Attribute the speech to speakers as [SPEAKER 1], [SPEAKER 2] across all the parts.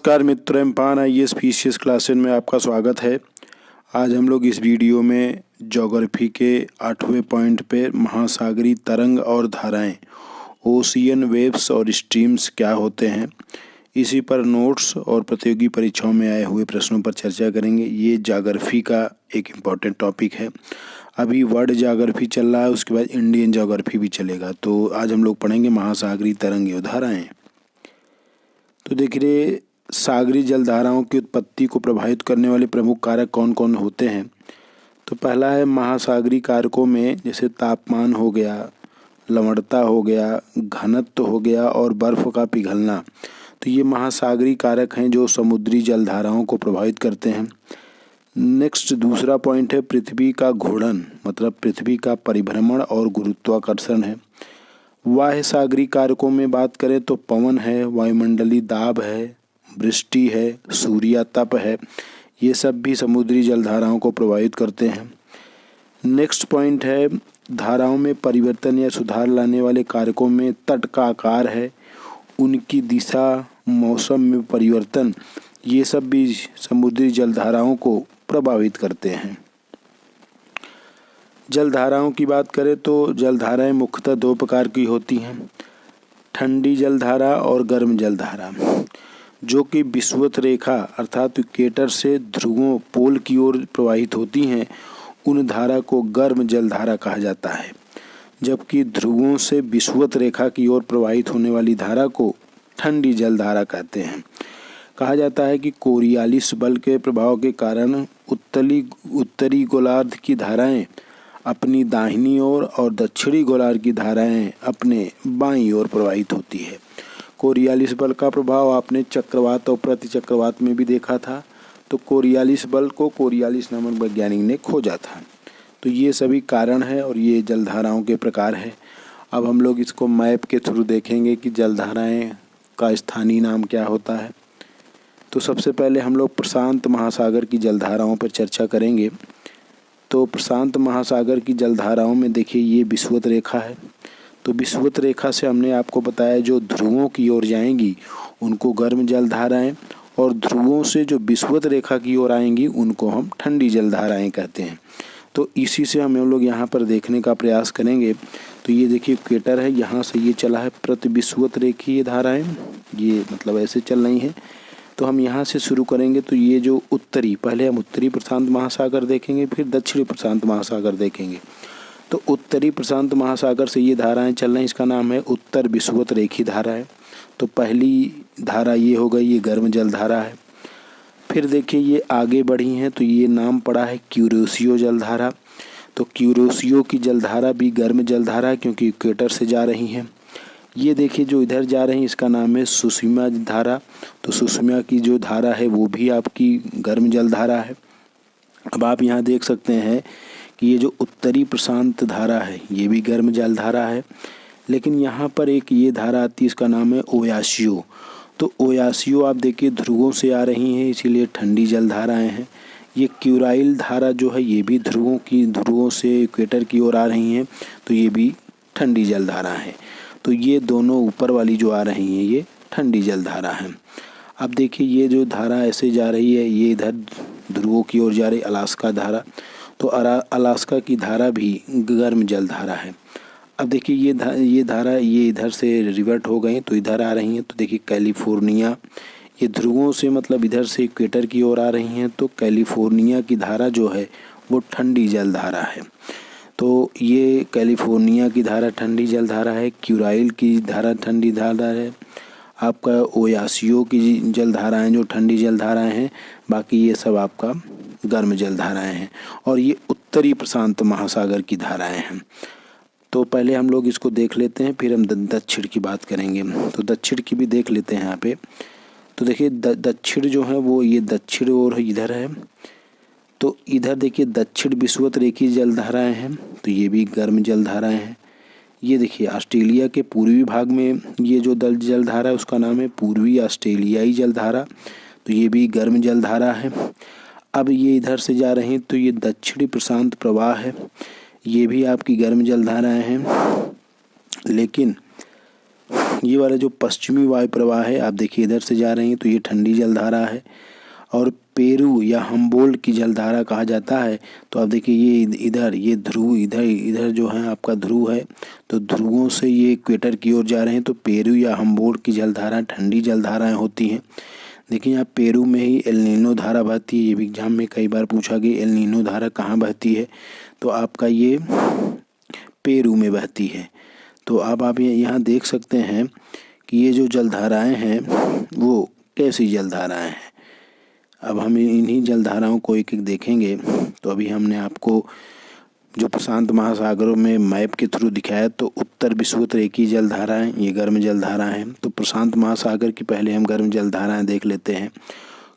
[SPEAKER 1] नमस्कार मित्रों, एम्पान IAS फीसीएस classes में आपका स्वागत है। आज हम लोग इस वीडियो में ज्योग्राफी के 8वें पॉइंट पे महासागरीय तरंग और धाराएं, ओशियन वेव्स और स्ट्रीम्स क्या होते हैं, इसी पर नोट्स और प्रतियोगी परीक्षाओं में आए हुए प्रश्नों पर चर्चा करेंगे। ये ज्योग्राफी का एक इम्पॉर्टेंट टॉपिक है। अभी वर्ल्ड ज्योग्राफी चल रहा है, उसके बाद इंडियन ज्योग्राफी भी चलेगा। तो आज हम लोग पढ़ेंगे महासागरीय तरंग और धाराएँ। तो देखिए, सागरीय जलधाराओं की उत्पत्ति को प्रभावित करने वाले प्रमुख कारक कौन कौन होते हैं। तो पहला है महासागरीय कारकों में जैसे तापमान हो गया, लवणता हो गया, घनत्व हो गया और बर्फ का पिघलना। तो ये महासागरीय कारक हैं जो समुद्री जलधाराओं को प्रभावित करते हैं। नेक्स्ट दूसरा पॉइंट है पृथ्वी का घूर्णन, मतलब पृथ्वी का परिभ्रमण और गुरुत्वाकर्षण है। बाह्य सागरीय कारकों में बात करें तो पवन है, वायुमंडलीय दाब है, वृष्टि है, सूर्य तप है, ये सब भी समुद्री जलधाराओं को प्रभावित करते हैं। नेक्स्ट पॉइंट है धाराओं में परिवर्तन या सुधार लाने वाले कारकों में तट का आकार है, उनकी दिशा, मौसम में परिवर्तन, ये सब भी समुद्री जलधाराओं को प्रभावित करते हैं। जलधाराओं की बात करें तो जलधाराएं मुख्यतः दो प्रकार की होती हैं, ठंडी जलधारा और गर्म जलधारा, जो कि विषुवत रेखा अर्थात इक्वेटर से ध्रुवों पोल की ओर प्रवाहित होती हैं। उन धारा को गर्म जलधारा कहा जाता है, जबकि ध्रुवों से विषुवत रेखा की ओर प्रवाहित होने वाली धारा को ठंडी जलधारा कहते हैं। कहा जाता है कि कोरियालिस बल के प्रभाव के कारण उत्तरी गोलार्ध की धाराएं अपनी दाहिनी ओर और दक्षिणी गोलार्ध की धाराएं अपने बाईं ओर प्रवाहित होती है। कोरियालिस बल का प्रभाव आपने चक्रवात और प्रतिचक्रवात में भी देखा था। तो कोरियालिस बल को कोरियालिस नामक वैज्ञानिक ने खोजा था। तो ये सभी कारण है और ये जलधाराओं के प्रकार है। अब हम लोग इसको मैप के थ्रू देखेंगे कि जलधाराएं का स्थानीय नाम क्या होता है। तो सबसे पहले हम लोग प्रशांत महासागर की जलधाराओं पर चर्चा करेंगे। तो प्रशांत महासागर की जलधाराओं में देखिए ये विषुवत रेखा है। तो विषुवत रेखा से हमने आपको बताया जो ध्रुवों की ओर जाएंगी उनको गर्म जलधाराएं, और ध्रुवों से जो विषुवत रेखा की ओर आएंगी उनको हम ठंडी जलधाराएं कहते हैं। तो इसी से हम लोग यहाँ पर देखने का प्रयास करेंगे। तो ये देखिए इक्वेटर है, यहाँ से ये चला है प्रतिविषुवत रेखीय धाराएं, ये मतलब ऐसे चल रही हैं। तो हम यहाँ से शुरू करेंगे। तो ये जो पहले हम उत्तरी प्रशांत महासागर देखेंगे, फिर दक्षिणी प्रशांत महासागर देखेंगे। तो उत्तरी प्रशांत महासागर से ये धाराएं चल रही हैं, इसका नाम है उत्तर विषुवत रेखीय धारा है। तो पहली धारा ये हो गई, ये गर्म जलधारा है। फिर देखिए ये आगे बढ़ी हैं, तो ये नाम पड़ा है क्यूरेशियो जलधारा। तो क्यूरेशियो की जलधारा भी गर्म जलधारा है क्योंकि इक्वेटर से जा रही हैं। ये देखिए जो इधर जा रही है इसका नाम है सुषमा धारा। तो सुषमा की जो धारा है वो भी आपकी गर्म जलधारा है। अब आप यहाँ देख सकते हैं कि ये जो उत्तरी प्रशांत धारा है ये भी गर्म जलधारा है, लेकिन यहाँ पर एक ये धारा आती है, इसका नाम है ओयासियो। तो ओयासियो आप देखिए ध्रुवों से आ रही हैं, इसीलिए ठंडी जलधाराएं हैं। ये क्यूराइल धारा जो है ये भी ध्रुवों से इक्वेटर की ओर आ रही हैं, तो ये भी ठंडी जलधारा है। तो ये दोनों ऊपर वाली जो आ रही हैं ये ठंडी जलधारा है। अब देखिए ये जो धारा ऐसे जा रही है ये इधर ध्रुवों की ओर जा रही अलास्का धारा। तो अलास्का की धारा भी गर्म जलधारा है। अब देखिए ये धारा ये इधर से रिवर्ट हो गई तो इधर आ रही हैं। तो देखिए कैलिफोर्निया, ये ध्रुवों से मतलब इधर से इक्वेटर की ओर आ रही हैं, तो कैलिफोर्निया की धारा जो है वो ठंडी जलधारा है। तो ये कैलिफोर्निया की धारा ठंडी जलधारा है, क्यूराइल की धारा ठंडी धारा है, आपका ओयासियो की जलधाराएं जो ठंडी जलधाराएं हैं, बाकी ये सब आपका गर्म जलधाराएं हैं। और ये उत्तरी प्रशांत महासागर की धाराएं हैं। तो पहले हम लोग इसको देख लेते हैं, फिर हम दक्षिण की बात करेंगे। तो दक्षिण की भी देख लेते हैं यहाँ पे। तो देखिए दक्षिण जो है वो ये दक्षिण और इधर है। तो इधर देखिए दक्षिण विषुवत रेखीय जलधाराएं हैं, तो ये भी गर्म जलधाराएं हैं। ये देखिए ऑस्ट्रेलिया के पूर्वी भाग में ये जो जलधारा है उसका नाम है पूर्वी ऑस्ट्रेलियाई जलधारा। तो ये भी गर्म जलधारा है। अब ये इधर से जा रहे हैं तो ये दक्षिणी प्रशांत प्रवाह है, ये भी आपकी गर्म जलधाराएं हैं। लेकिन ये वाला जो पश्चिमी वायु प्रवाह है, आप देखिए इधर से जा रही है तो ये ठंडी जलधारा है। और पेरू या हम्बोल्ट की जलधारा कहा जाता है। तो आप देखिए ये इधर ये ध्रुव इधर इधर जो है आपका ध्रुव है, तो ध्रुवों से ये इक्वेटर की ओर जा रहे हैं, तो पेरू या हम्बोल्ट की जलधारा ठंडी जलधाराएं होती हैं। देखिए यहाँ पेरू में ही एल नीनो धारा बहती है। ये भी एग्जाम में कई बार पूछा गया एल नीनो धारा कहाँ बहती है, तो आपका ये पेरू में बहती है। तो अब आप यहाँ देख सकते हैं कि ये जो जलधाराएं हैं वो कैसी जलधाराएं हैं। अब हम इन्हीं जलधाराओं को एक एक देखेंगे। तो अभी हमने आपको जो प्रशांत महासागरों में मैप के थ्रू दिखाया, तो उत्तर विषुवत-रेखीय जलधाराएं ये गर्म जलधाराएं हैं। तो प्रशांत महासागर की पहले हम गर्म जलधाराएं देख लेते हैं।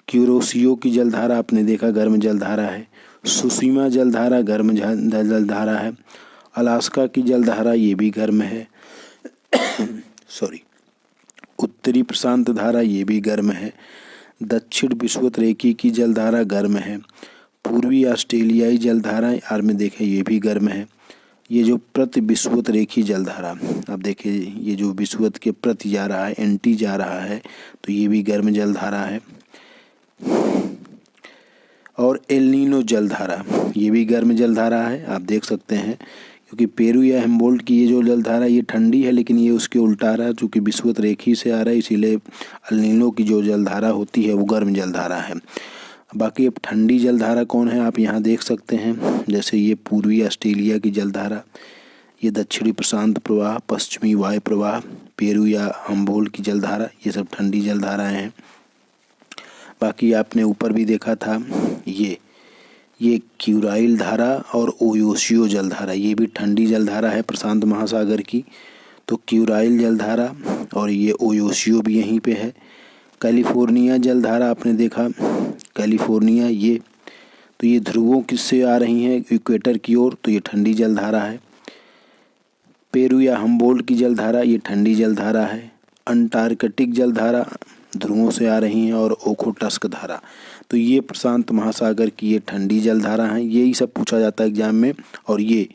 [SPEAKER 1] क्यूरोसियो की जलधारा आपने देखा गर्म जलधारा है। सुसीमा जलधारा गर्म जलधारा है। अलास्का की जलधारा ये भी गर्म है। सॉरी, उत्तरी प्रशांत धारा ये भी गर्म है। दक्षिण विषुवत-रेखीय की जलधारा गर्म है। पूर्वी ऑस्ट्रेलियाई जलधाराएं आर में देखें ये भी गर्म है। ये जो प्रति विषुवत-रेखीय जलधारा, अब देखिए ये जो विषुवत के प्रति जा रहा है, एंटी जा रहा है, तो ये भी गर्म जलधारा है। और एल नीनो जलधारा ये भी गर्म जलधारा है, आप देख सकते हैं। क्योंकि पेरू या हम्बोल्ट की ये जो जलधारा ये ठंडी है, लेकिन ये उसके उल्टा आ रहा है, चूँकि विषुवत-रेखीय से आ रहा है, इसीलिए एल नीनो की जो जलधारा होती है वो गर्म जलधारा है। बाकी अब ठंडी जलधारा कौन है आप यहाँ देख सकते हैं। जैसे ये पूर्वी ऑस्ट्रेलिया की जलधारा, ये दक्षिणी प्रशांत प्रवाह, पश्चिमी वायु प्रवाह, पेरू या हम्बोल्ट की जलधारा, ये सब ठंडी जलधाराएं हैं। बाकी आपने ऊपर भी देखा था ये क्यूराइल धारा और ओयोशियो जलधारा, ये भी ठंडी जलधारा है प्रशांत महासागर की। तो क्यूराइल जलधारा और ये ओयोशियो भी यहीं पे है। कैलिफोर्निया जलधारा आपने देखा, कैलिफोर्निया तो ये ध्रुवों किससे आ रही हैं इक्वेटर की ओर, तो ये ठंडी जलधारा है। पेरू या हम्बोल्ट की जलधारा ये ठंडी जलधारा है। अंटार्कटिक जलधारा ध्रुवों से आ रही हैं। और ओखोटस्क धारा, तो ये प्रशांत महासागर की ये ठंडी जलधारा है। यही सब पूछा जाता है एग्जाम में। और ये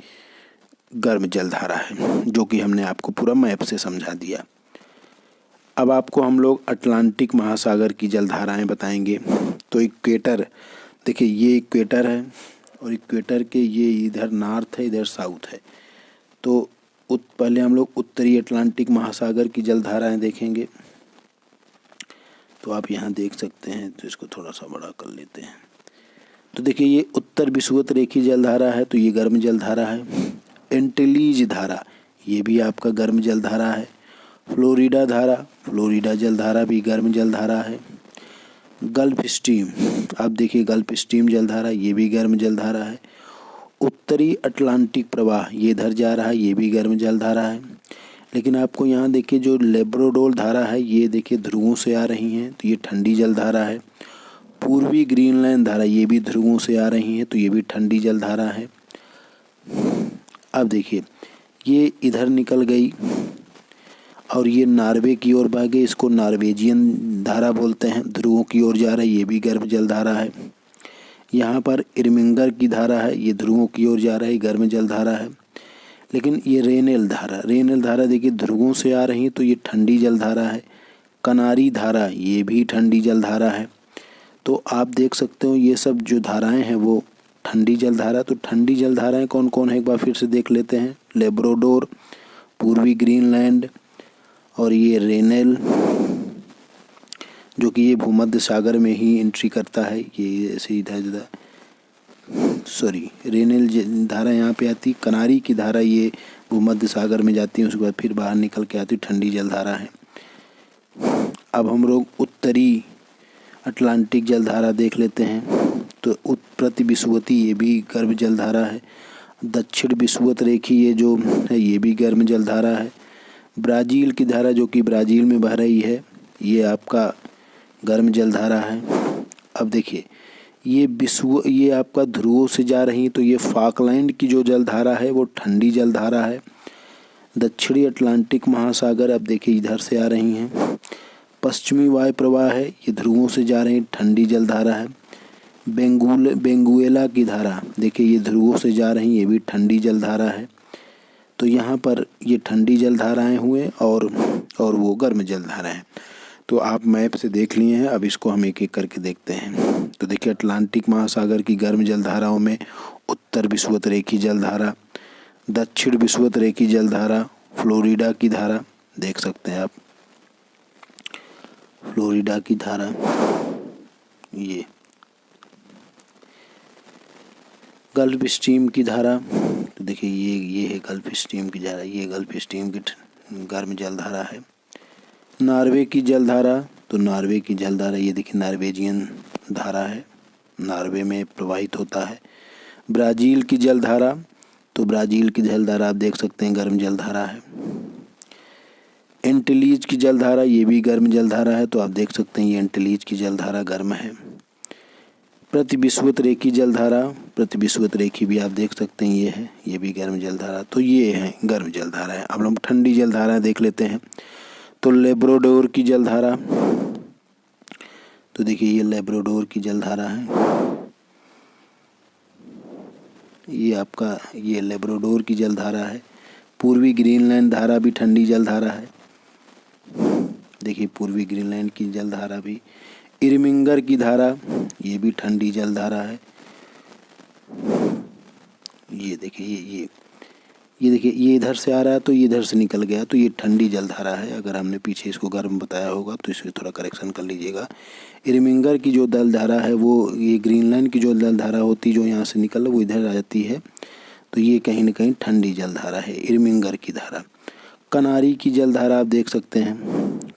[SPEAKER 1] गर्म जलधारा है, जो कि हमने आपको पूरा मैप से समझा दिया। अब आपको हम लोग अटलांटिक महासागर की जलधाराएं बताएंगे। तो इक्वेटर, देखिए ये इक्वेटर है और इक्वेटर के ये इधर नॉर्थ है, इधर साउथ है। तो पहले हम लोग उत्तरी अटलांटिक महासागर की जलधाराएं देखेंगे। तो आप यहाँ देख सकते हैं, तो इसको थोड़ा सा बड़ा कर लेते हैं। तो देखिए ये उत्तर विषुवत-रेखीय जलधारा है, तो ये गर्म जलधारा है। एंटिलीज धारा ये भी आपका गर्म जलधारा है। फ्लोरिडा धारा, फ्लोरिडा जलधारा भी गर्म जलधारा है। गल्फ स्ट्रीम, आप देखिए गल्फ स्ट्रीम जलधारा ये भी गर्म जलधारा है। उत्तरी अटलांटिक प्रवाह ये इधर जा रहा है, ये भी गर्म जलधारा है। लेकिन आपको यहाँ देखिए जो लेब्राडोर धारा है, ये देखिए ध्रुवों से आ रही हैं, तो ये ठंडी जलधारा है। पूर्वी ग्रीनलैंड धारा ये भी ध्रुवों से आ रही हैं, तो ये भी ठंडी जलधारा है। अब देखिए ये इधर निकल गई और ये नॉर्वे की ओर बह गई, इसको नॉर्वेजियन धारा बोलते हैं। ध्रुवों की ओर जा रहा है, ये भी गर्म जलधारा है। यहाँ पर इरमिंगर की धारा है, ये ध्रुवों की ओर जा रहा है, गर्म जलधारा है। लेकिन ये रेनेल धारा देखिए ध्रुवों से आ रही है, तो ये ठंडी जलधारा है। कनारी धारा ये भी ठंडी जलधारा है। तो आप देख सकते हो ये सब जो धाराएं हैं वो ठंडी जलधारा। तो ठंडी जलधाराएं कौन कौन है एक बार फिर से देख लेते हैं। लेब्राडोर, पूर्वी ग्रीनलैंड और ये रेनेल, जो कि ये भूमध्य सागर में ही एंट्री करता है। ये ऐसे इधर रेनेल धारा यहाँ पे आती। कनारी की धारा ये भूमध्य सागर में जाती है, उसके बाद फिर बाहर निकल के आती, ठंडी जलधारा है। अब हम लोग उत्तरी अटलांटिक जलधारा देख लेते हैं। तो प्रति विषुवती ये भी गर्म जलधारा है। दक्षिण विषुवत-रेखीय ये जो है ये भी गर्म जलधारा है। ब्राज़ील की धारा जो कि ब्राज़ील में बह रही है, ये आपका गर्म जलधारा है। अब देखिए ये आपका ध्रुवों से जा रही है, तो ये फॉकलैंड की जो जलधारा है वो ठंडी जलधारा है। दक्षिणी अटलांटिक महासागर अब देखिए इधर से आ रही हैं। पश्चिमी वायु प्रवाह है, ये ध्रुवों से जा रही ठंडी जलधारा है। बेंगुएला की धारा देखिए ये ध्रुवों से जा रही, ये भी ठंडी जलधारा है। तो यहाँ पर ये ठंडी जलधाराएं हुए। और और वो गर्म जलधारा है। तो आप मैप से देख लिए हैं, अब इसको हम एक एक करके देखते हैं। तो देखिए, अटलांटिक महासागर की गर्म जलधाराओं में उत्तर विषुवतरेखी जलधारा, दक्षिण विषुवतरेखी जलधारा, फ्लोरिडा की धारा देख सकते हैं आप, फ्लोरिडा की धारा, ये गल्फ स्ट्रीम की धारा। तो देखिए ये है गल्फ स्ट्रीम की धारा, ये गल्फ स्ट्रीम की गर्म जलधारा है। नॉर्वे की जलधारा, तो नॉर्वे की जलधारा ये देखिए नॉर्वेजियन धारा है, नॉर्वे में प्रवाहित होता है। ब्राज़ील की जलधारा, तो ब्राज़ील की जलधारा आप देख सकते हैं गर्म जलधारा है। एंटिलीज की जलधारा, ये भी गर्म जलधारा है, तो आप देख सकते हैं ये एंटिलीज की जलधारा गर्म है। प्रतिविषुवतरेखी जलधारा, प्रतिविषुवतरेखी भी आप देख सकते हैं ये है, ये भी गर्म जलधारा। तो ये है गर्म जलधारा है। अब हम ठंडी जलधारा देख लेते हैं। तो लेब्राडोर की जलधारा, तो देखिए ये लेब्राडोर की जलधारा है, ये आपका ये लेब्राडोर की जलधारा है। पूर्वी ग्रीनलैंड धारा भी ठंडी जलधारा है, देखिए पूर्वी ग्रीनलैंड की जलधारा भी। इरमिंगर की धारा, ये भी ठंडी जलधारा है। ये देखिए ये देखिए ये इधर से आ रहा है तो ये इधर से निकल गया, तो ये ठंडी जलधारा है। अगर हमने पीछे इसको गर्म बताया होगा तो इसमें थोड़ा करेक्शन कर लीजिएगा। इरमिंगर की जो जलधारा है वो ये ग्रीनलैंड की जो जलधारा होती जो यहाँ से निकल वो इधर आ जाती है, तो ये कहीं ना कहीं ठंडी जलधारा है, इरमिंगर की धारा। कनारी की जलधारा आप देख सकते हैं,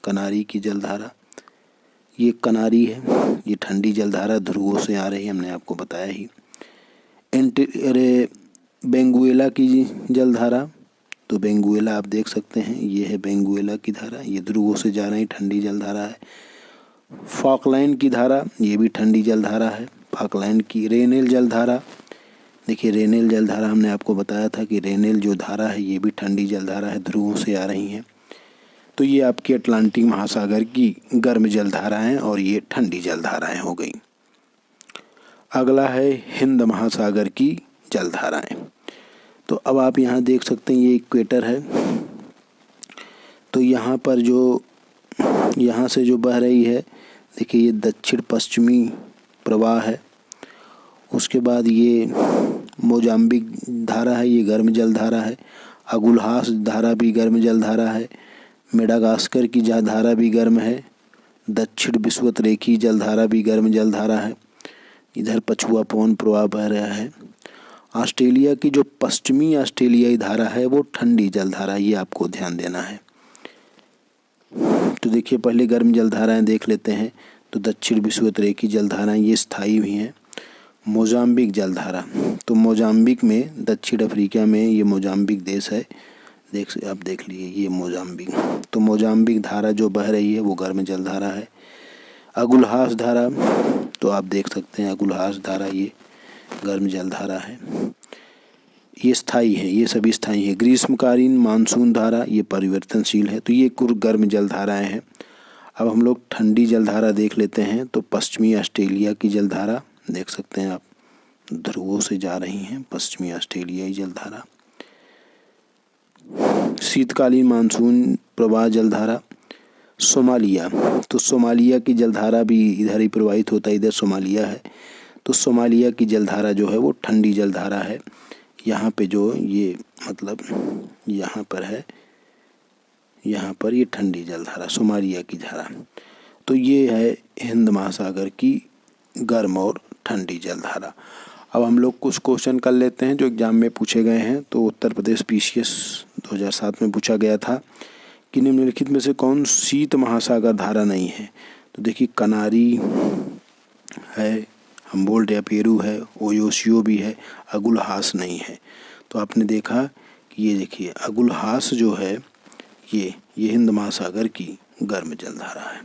[SPEAKER 1] कनारी की जलधारा, ये कनारी है, ये ठंडी जलधारा ध्रुवों से आ रही है, हमने आपको बताया ही। बेंगुएला की जलधारा, तो बेंगुएला आप देख सकते हैं, ये है बेंगुएला की धारा, ये ध्रुवों से जा रही ठंडी जलधारा है। फॉकलैंड की धारा, ये भी ठंडी जलधारा है, फॉकलैंड की। रेनेल जलधारा, देखिए रेनेल जलधारा हमने आपको बताया था कि रेनेल जो धारा है ये भी ठंडी जलधारा है, ध्रुवों से आ रही हैं। तो ये आपकी अटलांटिक महासागर की गर्म जलधाराएं और ये ठंडी जलधाराएं हो गई। अगला है हिंद महासागर की जलधाराएं। तो अब आप यहाँ देख सकते हैं ये इक्वेटर है, तो यहाँ पर जो यहाँ से जो बह रही है, देखिए ये दक्षिण पश्चिमी प्रवाह है। उसके बाद ये मोजाम्बिक धारा है, ये गर्म जलधारा है। अगुल्हास धारा भी गर्म जलधारा है। मेडागास्कर की धारा भी गर्म है। दक्षिण विषुवतरेखी जलधारा भी गर्म जलधारा है। इधर पछुआ पवन प्रवाह बह रहा है। ऑस्ट्रेलिया की जो पश्चिमी ऑस्ट्रेलियाई धारा है वो ठंडी जलधारा, ये आपको ध्यान देना है। तो देखिए पहले गर्म जलधाराएं देख लेते हैं। तो दक्षिण विषुवतरेखी जलधाराएं ये स्थायी भी हैं। मोजाम्बिक जलधारा, तो मोजाम्बिक में दक्षिण अफ्रीका में ये मोजाम्बिक देश है, आप देख लीजिए ये मोजाम्बिक। तो मोजाम्बिक धारा जो बह रही है वो गर्म जलधारा है। अगुल्हास धारा, तो आप देख सकते हैं अगुल्हास धारा ये गर्म जलधारा है, ये स्थायी है, ये सभी स्थायी है। ग्रीष्मकालीन मानसून धारा ये परिवर्तनशील है। तो ये कुल गर्म जलधाराएं हैं। अब हम लोग ठंडी जलधारा देख लेते हैं। तो पश्चिमी ऑस्ट्रेलिया की जलधारा देख सकते हैं आप, ध्रुवों से जा रही हैं पश्चिमी ऑस्ट्रेलियाई जलधारा। शीतकालीन मानसून प्रवाह जलधारा सोमालिया, तो सोमालिया की जलधारा भी इधर ही प्रवाहित होता है, इधर सोमालिया है। तो सोमालिया की जलधारा जो है वो ठंडी जलधारा है। यहाँ पे जो ये मतलब यहाँ पर है, यहाँ पर ये ठंडी जलधारा सोमालिया की धारा। तो ये है हिंद महासागर की गर्म और ठंडी जलधारा। अब हम लोग कुछ क्वेश्चन कर लेते हैं जो एग्जाम में पूछे गए हैं। तो उत्तर प्रदेश PCS 2007 में पूछा गया था कि निम्नलिखित में से कौन शीत महासागर धारा नहीं है। तो देखिए कनारी है, हम्बोल्ट या पेरू है, ओयोसियो भी है, अगुल्हास नहीं है। तो आपने देखा कि ये देखिए अगुल्हास जो है ये हिंद महासागर की गर्म जलधारा है।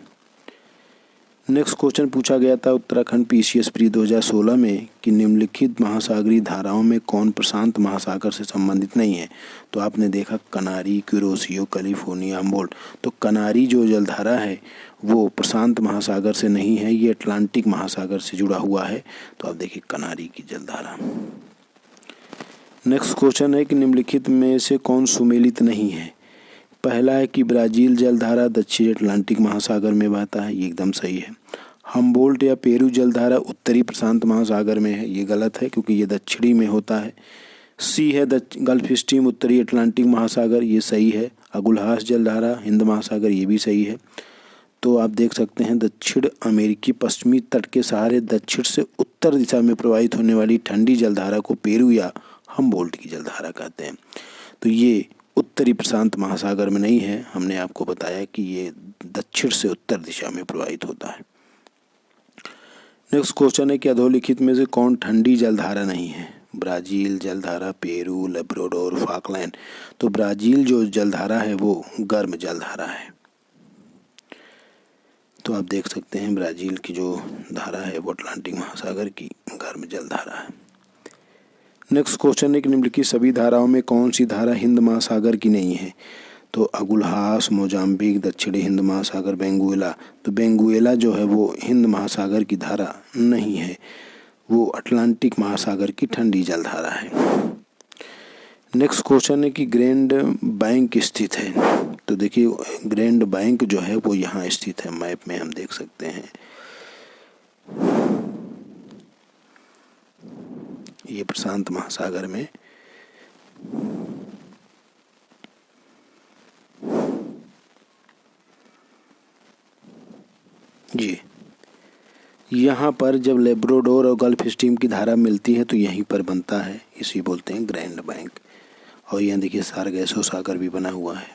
[SPEAKER 1] नेक्स्ट क्वेश्चन पूछा गया था उत्तराखंड PCS प्री 2016 में कि निम्नलिखित महासागरीय धाराओं में कौन प्रशांत महासागर से संबंधित नहीं है। तो आपने देखा कनारी, क्यूरोसियो, कैलिफोर्निया, हम्बोल्ट। तो कनारी जो जलधारा है वो प्रशांत महासागर से नहीं है, ये अटलांटिक महासागर से जुड़ा हुआ है। तो आप देखिए कनारी की जलधारा। नेक्स्ट क्वेश्चन है कि निम्नलिखित में से कौन सुमेलित नहीं है। पहला है कि ब्राज़ील जलधारा दक्षिण अटलांटिक महासागर में बहता है, ये एकदम सही है। हम्बोल्ट या पेरू जलधारा उत्तरी प्रशांत महासागर में है, ये गलत है क्योंकि ये दक्षिणी में होता है। सी है गल्फ स्ट्रीम उत्तरी अटलांटिक महासागर, ये सही है। अगुलहास जलधारा हिंद महासागर, ये भी सही है। तो आप देख सकते हैं दक्षिण अमेरिकी पश्चिमी तट के सहारे दक्षिण से उत्तर दिशा में प्रवाहित होने वाली ठंडी जलधारा को पेरू या हम्बोल्ट की जलधारा कहते हैं। तो ये उत्तरी प्रशांत महासागर में नहीं है, हमने आपको बताया कि ये दक्षिण से उत्तर दिशा में प्रवाहित होता है। नेक्स्ट क्वेश्चन है कि अधोलिखित में से कौन ठंडी जलधारा नहीं है? ब्राज़ील जलधारा, पेरू, लेब्राडोर, फॉकलैंड। तो ब्राज़ील जो जलधारा है वो गर्म जलधारा है। तो आप देख सकते हैं ब्राज़ील की जो धारा है वो अटलांटिक महासागर की गर्म जलधारा है। नेक्स्ट क्वेश्चन है कि निम्नलिखित सभी धाराओं में कौन सी धारा हिंद महासागर की नहीं है? तो अगुलहास, मोजाम्बिक, दक्षिणी हिंद महासागर, बेंगुएला। तो बेंगुएला जो है वो हिंद महासागर की धारा नहीं है, वो अटलांटिक महासागर की ठंडी जलधारा है। नेक्स्ट क्वेश्चन है कि ग्रैंड बैंक स्थित है। तो देखिए ग्रैंड बैंक जो है वो यहाँ स्थित है, मैप में हम देख सकते हैं। ये प्रशांत महासागर में जी, यहाँ पर जब लेब्राडोर और गल्फ स्ट्रीम की धारा मिलती है तो यहीं पर बनता है, इसी बोलते हैं ग्रैंड बैंक। और यहाँ देखिए सारगैसो सागर भी बना हुआ है,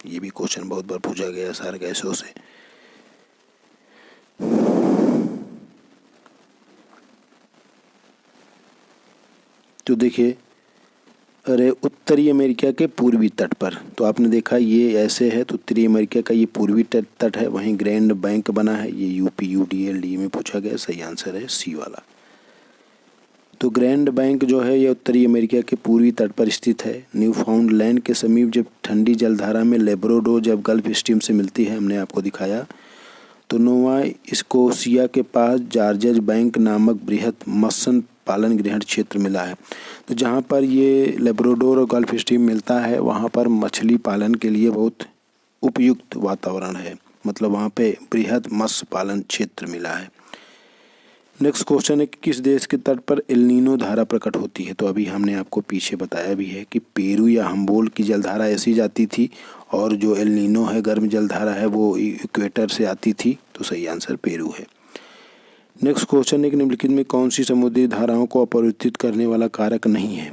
[SPEAKER 1] ये भी क्वेश्चन बहुत बार पूछा गया सारगैसो से। तो देखिए अरे उत्तरी अमेरिका के पूर्वी तट पर, तो आपने देखा ये ऐसे है, तो उत्तरी अमेरिका का ये पूर्वी तट है, वहीं ग्रैंड बैंक बना है, ये यूपी UDLD में पूछा गया। सही आंसर है सी वाला। तो ग्रैंड बैंक जो है ये उत्तरी अमेरिका के पूर्वी तट पर स्थित है। न्यूफाउंडलैंड के समीप जब ठंडी जलधारा में लेब्राडोर जब गल्फ स्ट्रीम से मिलती है, हमने आपको दिखाया, तो नोवा स्कोशिया के पास जॉर्जेस बैंक नामक बृहद मत्स्य पालन ग्रहण क्षेत्र मिला है। तो जहाँ पर ये लेब्राडोर और गल्फ स्ट्रीम मिलता है वहाँ पर मछली पालन के लिए बहुत उपयुक्त वातावरण है, मतलब वहाँ पे बृहद मत्स्य पालन क्षेत्र मिला है। नेक्स्ट क्वेश्चन है कि किस देश के तट पर एल नीनो धारा प्रकट होती है? तो अभी हमने आपको पीछे बताया भी है कि पेरू या हम्बोल्ट की जलधारा ऐसी जाती थी, और जो एल नीनो है गर्म जलधारा है वो इक्वेटर से आती थी। तो सही आंसर पेरू है। नेक्स्ट क्वेश्चन है कि निम्नलिखित में कौन सी समुद्री धाराओं को अपरिवर्तित करने वाला कारक नहीं है?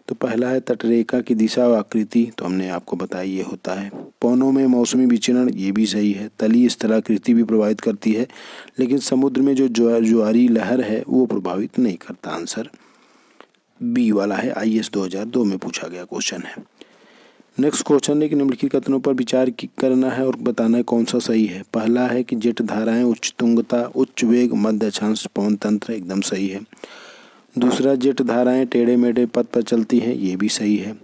[SPEAKER 1] तो पहला है तटरेखा की दिशा और आकृति, तो हमने आपको बताया ये होता है। पौनों में मौसमी विचरण, ये भी सही है। तलीय स्थलाकृति भी प्रभावित करती है, लेकिन समुद्र में जो ज्वारी लहर है वो प्रभावित नहीं करता। आंसर बी वाला है, IS 2002 में पूछा गया क्वेश्चन है। नेक्स्ट क्वेश्चन है कि निम्नलिखित कथनों पर विचार करना है और बताना है कौन सा सही है। पहला है कि जेट धाराएं उच्च तुंगता, उच्च वेग, मध्य अक्षांश पवन तंत्र, एकदम सही है। दूसरा, जेट धाराएं टेढ़े मेढ़े पथ पर चलती हैं, ये भी सही है।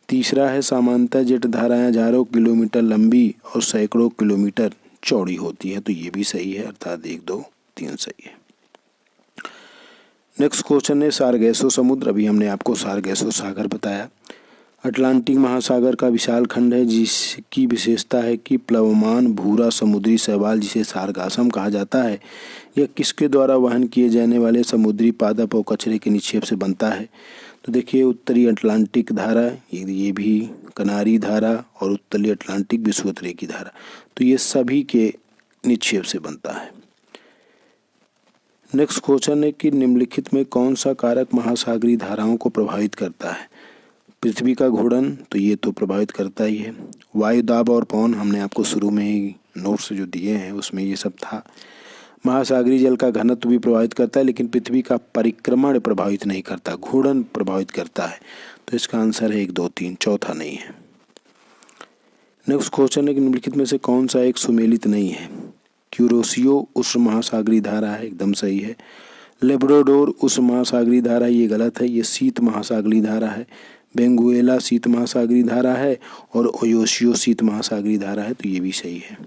[SPEAKER 1] तीसरा है सामान्यतः जेट धाराएं हजारों किलोमीटर लंबी और सैकड़ों किलोमीटर चौड़ी होती है, तो ये भी सही है, अर्थात 1, 2, 3 सही है। नेक्स्ट क्वेश्चन है सारगैसो समुद्र, अभी हमने आपको सारगैसो सागर बताया। अटलांटिक महासागर का विशाल खंड है जिसकी विशेषता है कि प्लवमान भूरा समुद्री शैवाल जिसे सारगासम कहा जाता है, यह किसके द्वारा वहन किए जाने वाले समुद्री पादप और कचरे के निक्षेप से बनता है? तो देखिए उत्तरी अटलांटिक धारा, ये भी कनारी धारा और उत्तरी अटलांटिक विषुवत-रेखी धारा, तो ये सभी के निक्षेप से बनता है। नेक्स्ट क्वेश्चन है कि निम्नलिखित में कौन सा कारक महासागरीय धाराओं को प्रभावित करता है? पृथ्वी का घूर्णन, तो ये तो प्रभावित करता ही है। वायु दाब और पवन, हमने आपको शुरू में ही नोट्स जो दिए हैं उसमें ये सब था। महासागरीय जल का घनत्व भी प्रभावित करता है, लेकिन पृथ्वी का परिक्रमण प्रभावित नहीं करता, घूर्णन प्रभावित करता है। तो इसका आंसर है 1, 2, 3, चौथा नहीं है। नेक्स्ट क्वेश्चन है कि निम्नलिखित में से कौन सा एक सुमेलित नहीं है? क्यूरोसियो उष्ण महासागरीय धारा है, एकदम सही है। लेब्राडोर उष्ण महासागरीय धारा, ये गलत है, ये शीत महासागरीय धारा है। बेंगुएला शीत महासागरीय धारा है और ओयोशियो शीत महासागरीय धारा है, तो ये भी सही है।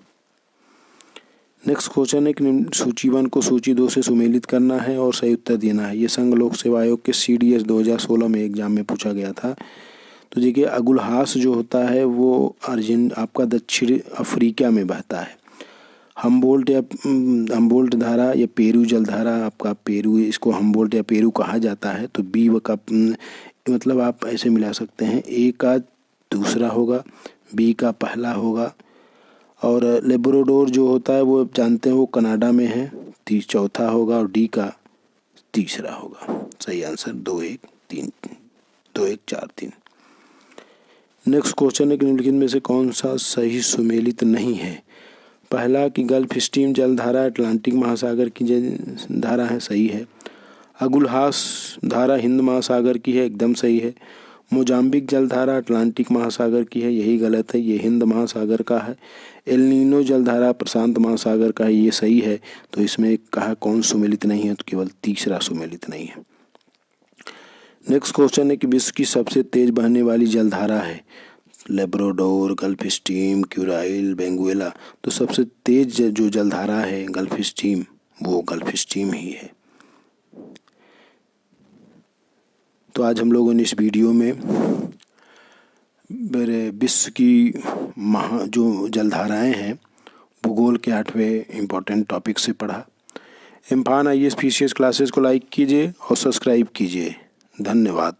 [SPEAKER 1] नेक्स्ट क्वेश्चन है कि सूची 1 को सूची 2 से सुमेलित करना है और सही उत्तर देना है। ये संघ लोक सेवा आयोग के CDS 2016 में एग्जाम में पूछा गया था। तो देखिए अगुलहास जो होता है वो आपका दक्षिण अफ्रीका में बहता है। हम्बोल्ट धारा या पेरू जलधारा, आपका पेरू, इसको हम्बोल्ट या पेरू कहा जाता है। तो बी का मतलब आप ऐसे मिला सकते हैं, ए का दूसरा होगा, बी का पहला होगा। और लेब्राडोर जो होता है वो जानते हैं वो कनाडा में है, चौथा होगा, और डी का तीसरा होगा। सही आंसर 2-1-4-3। नेक्स्ट क्वेश्चन है कि निम्नलिखित में से कौन सा सही सुमेलित नहीं है। पहला कि गल्फ स्ट्रीम जलधारा अटलांटिक महासागर की धारा है, सही है। अगुलहास धारा हिंद महासागर की है, एकदम सही है। मोजाम्बिक जलधारा अटलांटिक महासागर की है, यही गलत है, ये हिंद महासागर का है। एल नीनो जलधारा प्रशांत महासागर का है, ये सही है। तो इसमें कहा कौन सुमेलित नहीं है, तो केवल तीसरा सुमेलित नहीं है। नेक्स्ट क्वेश्चन है कि विश्व की सबसे तेज बहने वाली जलधारा है। Labrador, Gulf Stream, Kuril, Benguela. तो सबसे तेज जो जलधारा है गल्फ स्ट्रीम, वो गल्फ स्ट्रीम ही है। तो आज हम लोगों ने इस वीडियो में विश्व की जो जलधाराएं हैं भूगोल के 8वें इम्पोर्टेंट टॉपिक से पढ़ा। इम्फान IAS PCS क्लासेस को लाइक कीजिए और सब्सक्राइब कीजिए। धन्यवाद।